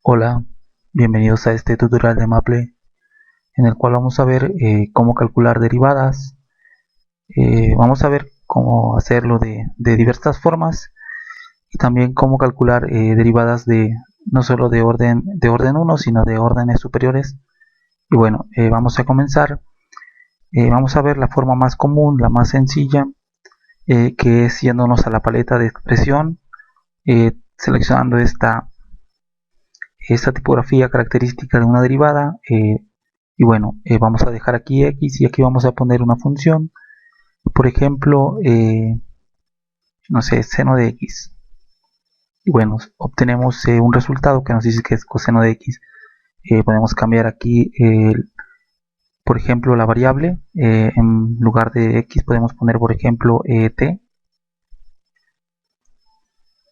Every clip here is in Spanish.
Hola, bienvenidos a este tutorial de Maple en el cual vamos a ver cómo calcular derivadas. Vamos a ver cómo hacerlo de diversas formas y también cómo calcular derivadas de no solo de orden 1 sino de órdenes superiores. Y bueno, vamos a comenzar. Vamos a ver la forma más común, la más sencilla, que es yéndonos a la paleta de expresión, seleccionando esta tipografía característica de una derivada. Y bueno, vamos a dejar aquí x y aquí vamos a poner una función, por ejemplo, no sé, seno de x. Y bueno, obtenemos un resultado que nos dice que es coseno de x. Podemos cambiar aquí, por ejemplo, la variable. En lugar de x podemos poner, por ejemplo, t.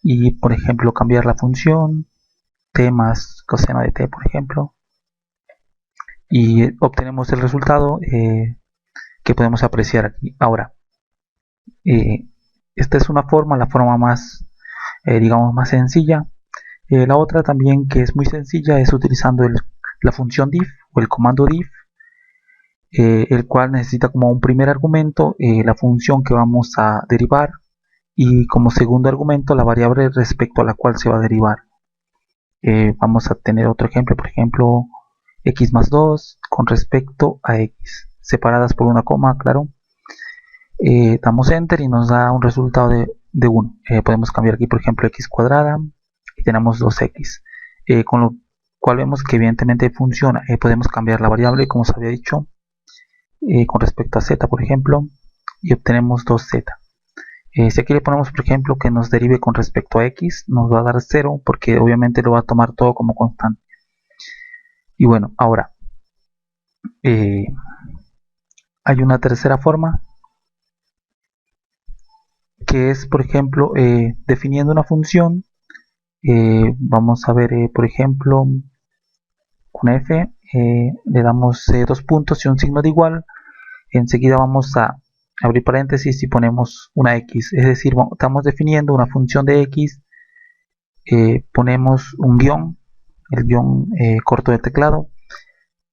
Y, por ejemplo, cambiar la función t más coseno de t, por ejemplo. Y obtenemos el resultado que podemos apreciar aquí. Ahora, esta es una forma, la forma más, digamos, más sencilla. La otra también, que es muy sencilla, es utilizando la función diff o el comando diff, el cual necesita como un primer argumento la función que vamos a derivar y como segundo argumento la variable respecto a la cual se va a derivar. Vamos a tener otro ejemplo, por ejemplo, x más 2 con respecto a x, separadas por una coma, claro. Damos enter y nos da un resultado de 1. Podemos cambiar aquí, por ejemplo, x cuadrada y tenemos 2x, con lo cual vemos que evidentemente funciona. Podemos cambiar la variable, como os había dicho, con respecto a z, por ejemplo, y obtenemos 2z. Si aquí le ponemos, por ejemplo, que nos derive con respecto a x, nos va a dar 0 porque obviamente lo va a tomar todo como constante. Y bueno, ahora hay una tercera forma, que es, por ejemplo, definiendo una función. Vamos a ver, por ejemplo, con f, le damos dos puntos y un signo de igual. Enseguida vamos a abrir paréntesis y ponemos una x, es decir, estamos definiendo una función de x. Ponemos un guión, el guión corto del teclado,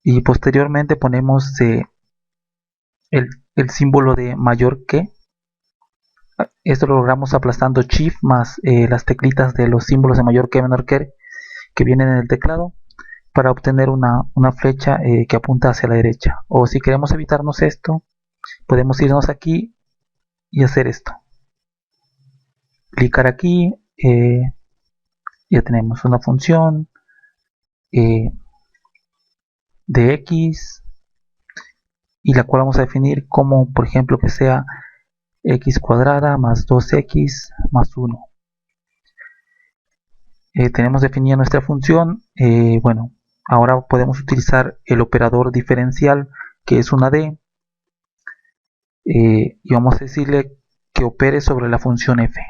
y posteriormente ponemos el símbolo de mayor que. Esto lo logramos aplastando shift más las teclitas de los símbolos de mayor que, menor que vienen en el teclado, para obtener una flecha que apunta hacia la derecha. O si queremos evitarnos esto, podemos irnos aquí y hacer esto. Clicar aquí, ya tenemos una función de x, y la cual vamos a definir como, por ejemplo, que sea x cuadrada más 2x más 1. Tenemos definida nuestra función. Bueno, ahora podemos utilizar el operador diferencial, que es una d, y vamos a decirle que opere sobre la función f.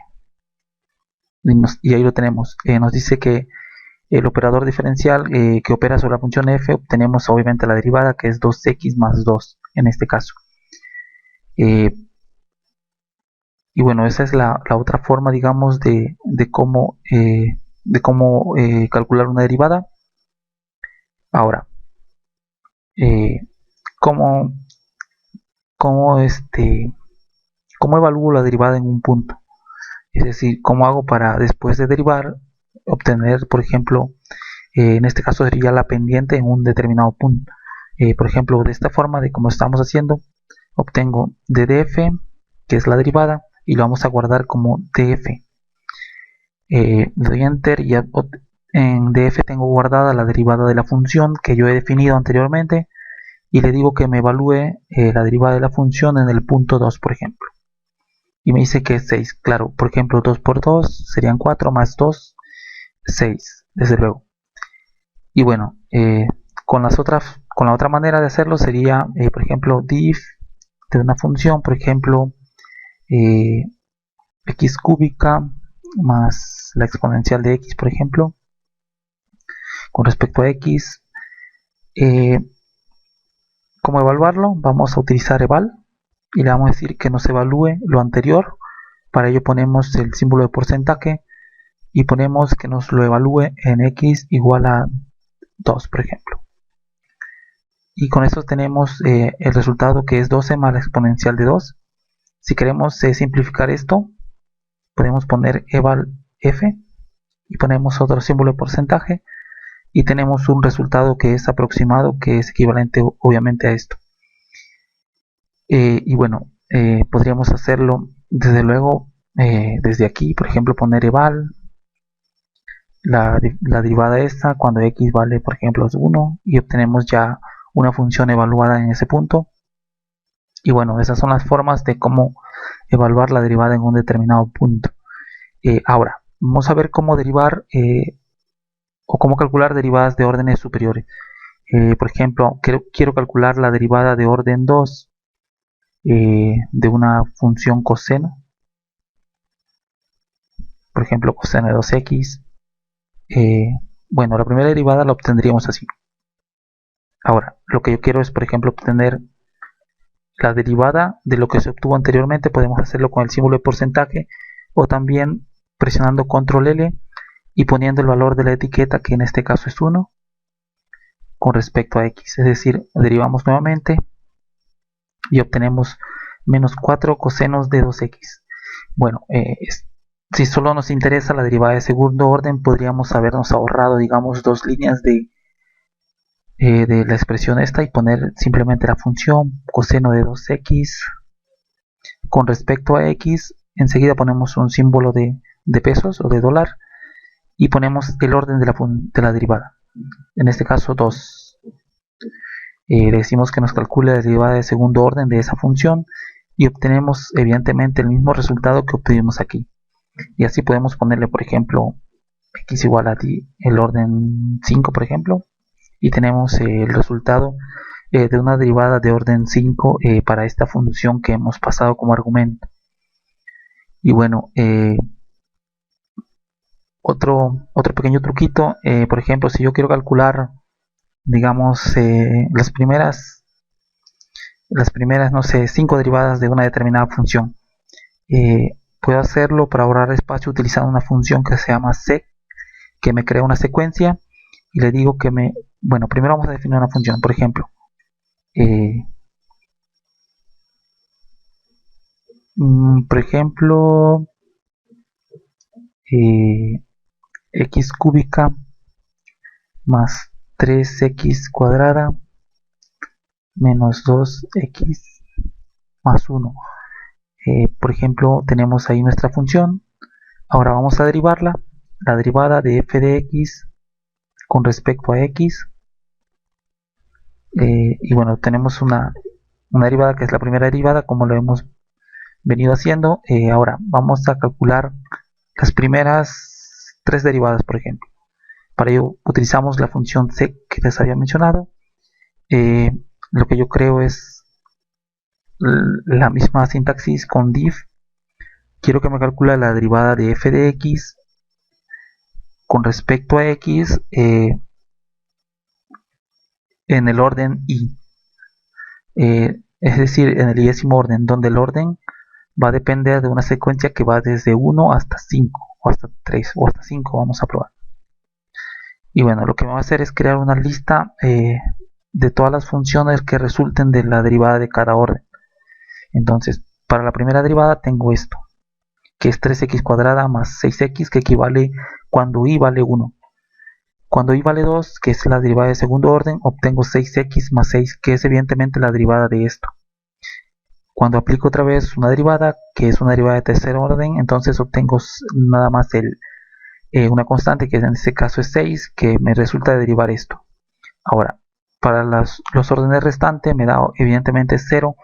Y ahí lo tenemos. Nos dice que el operador diferencial que opera sobre la función f, obtenemos obviamente la derivada, que es 2x más 2 en este caso. Y bueno, esa es la otra forma, digamos, de cómo calcular una derivada. Ahora, ¿cómo, cómo, ¿cómo evalúo la derivada en un punto? Es decir, ¿cómo hago para, después de derivar, obtener, por ejemplo, en este caso sería la pendiente en un determinado punto? Por ejemplo, de esta forma, de como estamos haciendo, obtengo ddf, que es la derivada, y lo vamos a guardar como df. Le doy enter y en df tengo guardada la derivada de la función que yo he definido anteriormente, y le digo que me evalúe la derivada de la función en el punto 2, por ejemplo. Y me dice que es 6. Claro, por ejemplo, 2 por 2 serían 4, más 2, 6, desde luego. Y bueno, con la otra manera de hacerlo sería, por ejemplo, diff de una función, por ejemplo, x cúbica más la exponencial de x, por ejemplo, con respecto a x. ¿Cómo evaluarlo? Vamos a utilizar eval y le vamos a decir que nos evalúe lo anterior. Para ello ponemos el símbolo de porcentaje y ponemos que nos lo evalúe en x igual a 2, por ejemplo. Y con eso tenemos el resultado, que es 12 más la exponencial de 2. Si queremos simplificar esto, podemos poner eval f y ponemos otro símbolo de porcentaje y tenemos un resultado que es aproximado, que es equivalente obviamente a esto. Y bueno, podríamos hacerlo desde luego desde aquí, por ejemplo, poner eval la derivada esta cuando x vale, por ejemplo, es 1, y obtenemos ya una función evaluada en ese punto. Y bueno, esas son las formas de cómo evaluar la derivada en un determinado punto. Ahora, vamos a ver cómo derivar o cómo calcular derivadas de órdenes superiores. Por ejemplo, quiero calcular la derivada de orden 2 de una función coseno. Por ejemplo, coseno de 2x. Bueno, la primera derivada la obtendríamos así. Ahora, lo que yo quiero es, por ejemplo, obtener la derivada de lo que se obtuvo anteriormente. Podemos hacerlo con el símbolo de porcentaje o también presionando control L y poniendo el valor de la etiqueta, que en este caso es 1, con respecto a x. Es decir, derivamos nuevamente y obtenemos menos 4 cosenos de 2x. Bueno, si solo nos interesa la derivada de segundo orden, podríamos habernos ahorrado, digamos, 2 líneas de la expresión esta y poner simplemente la función coseno de 2x con respecto a x. Enseguida ponemos un símbolo de pesos o de dólar y ponemos el orden de la derivada, en este caso 2. Le decimos que nos calcule la derivada de segundo orden de esa función y obtenemos evidentemente el mismo resultado que obtuvimos aquí. Y así podemos ponerle, por ejemplo, x igual a el orden 5, por ejemplo, y tenemos el resultado de una derivada de orden 5 para esta función que hemos pasado como argumento. Y bueno, otro pequeño truquito, por ejemplo, si yo quiero calcular, digamos, las primeras, no sé, 5 derivadas de una determinada función, puedo hacerlo para ahorrar espacio utilizando una función que se llama sec, que me crea una secuencia y le digo que bueno, primero vamos a definir una función, por ejemplo, x cúbica más 3x cuadrada menos 2x más 1. Por ejemplo, tenemos ahí nuestra función. Ahora vamos a derivarla. La derivada de f de x con respecto a x. Y bueno, tenemos una derivada que es la primera derivada, como lo hemos venido haciendo. Ahora vamos a calcular las primeras 3 derivadas, por ejemplo. Para ello utilizamos la función sec que les había mencionado. Lo que yo creo es la misma sintaxis con div. Quiero que me calcule la derivada de f de x con respecto a x en el orden i, es decir, en el iésimo orden, donde el orden va a depender de una secuencia que va desde 1 hasta 5 o hasta 3 o hasta 5. Vamos a probar. Y bueno, lo que me va a hacer es crear una lista de todas las funciones que resulten de la derivada de cada orden. Entonces, para la primera derivada tengo esto, que es 3x cuadrada más 6x, que equivale cuando i vale 1. Cuando i vale 2, que es la derivada de segundo orden, obtengo 6x más 6, que es evidentemente la derivada de esto. Cuando aplico otra vez una derivada, que es una derivada de tercer orden, entonces obtengo nada más una constante, que en este caso es 6, que me resulta de derivar esto. Ahora, para los órdenes restantes me da evidentemente 0,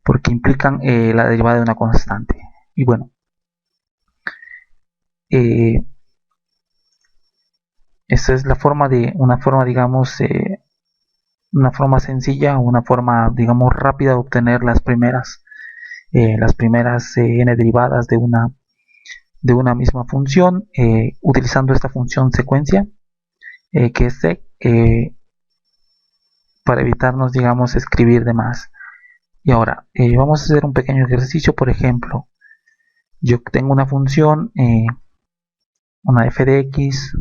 porque implican la derivada de una constante. Y bueno, esa es una forma, digamos, una forma sencilla, una forma, digamos, rápida de obtener las primeras n derivadas de una misma función, utilizando esta función secuencia, que es sec, para evitarnos, digamos, escribir de más. Y ahora, vamos a hacer un pequeño ejercicio. Por ejemplo, yo tengo una función una f de x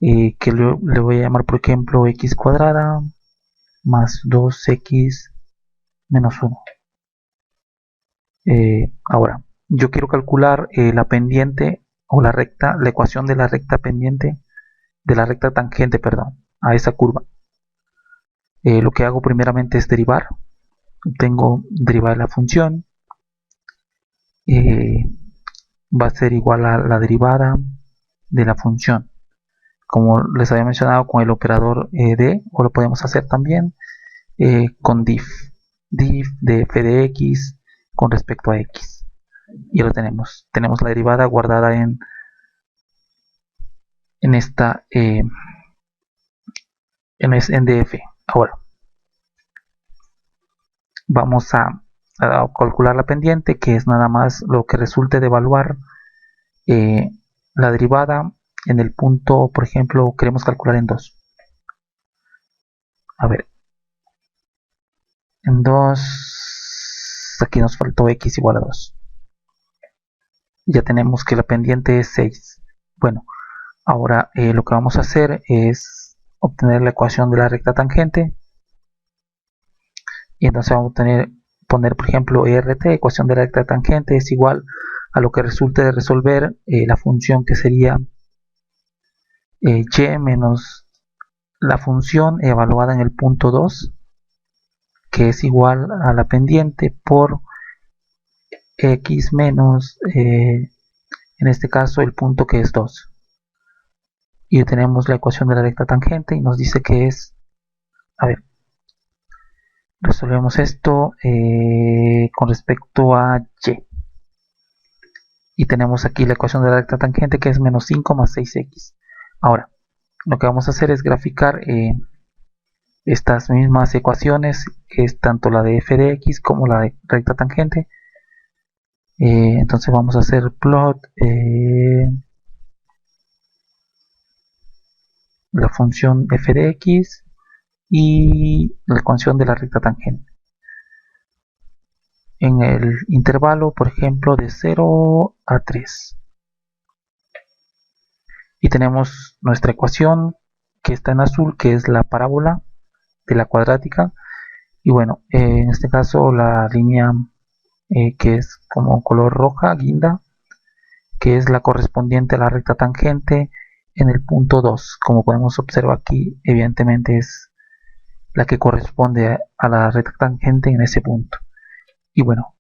que le voy a llamar, por ejemplo, x cuadrada más 2x menos 1. Ahora, yo quiero calcular la pendiente o la recta, la ecuación de la recta pendiente, de la recta tangente, perdón, a esa curva. Lo que hago primeramente es derivar. Tengo derivar la función. Va a ser igual a la derivada de la función. Como les había mencionado con el operador de, o lo podemos hacer también con diff de f de x con respecto a x. Y lo tenemos. Tenemos la derivada guardada en esta en df. Ahora vamos a calcular la pendiente, que es nada más lo que resulte de evaluar la derivada en el punto, por ejemplo, queremos calcular en 2. A ver, en 2, aquí nos faltó x igual a 2. Ya tenemos que la pendiente es 6. Bueno, ahora lo que vamos a hacer es obtener la ecuación de la recta tangente. Y entonces vamos a poner, por ejemplo, ERT, ecuación de la recta tangente, es igual a lo que resulte de resolver la función que sería y menos la función evaluada en el punto 2, que es igual a la pendiente por x menos, en este caso, el punto que es 2. Y tenemos la ecuación de la recta tangente y nos dice que es, a ver, resolvemos esto con respecto a y. Y tenemos aquí la ecuación de la recta tangente, que es menos 5 más 6x. Ahora, lo que vamos a hacer es graficar estas mismas ecuaciones, que es tanto la de f de x como la de recta tangente. Entonces vamos a hacer plot la función f de x y la ecuación de la recta tangente en el intervalo, por ejemplo, de 0 a 3. Y tenemos nuestra ecuación que está en azul, que es la parábola de la cuadrática. Y bueno, en este caso la línea que es como color roja, guinda, que es la correspondiente a la recta tangente en el punto 2. Como podemos observar aquí, evidentemente es la que corresponde a la recta tangente en ese punto. Y bueno,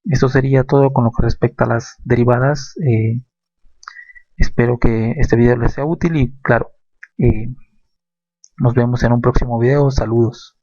esto sería todo con lo que respecta a las derivadas. Espero que este video les sea útil y claro, nos vemos en un próximo video. Saludos.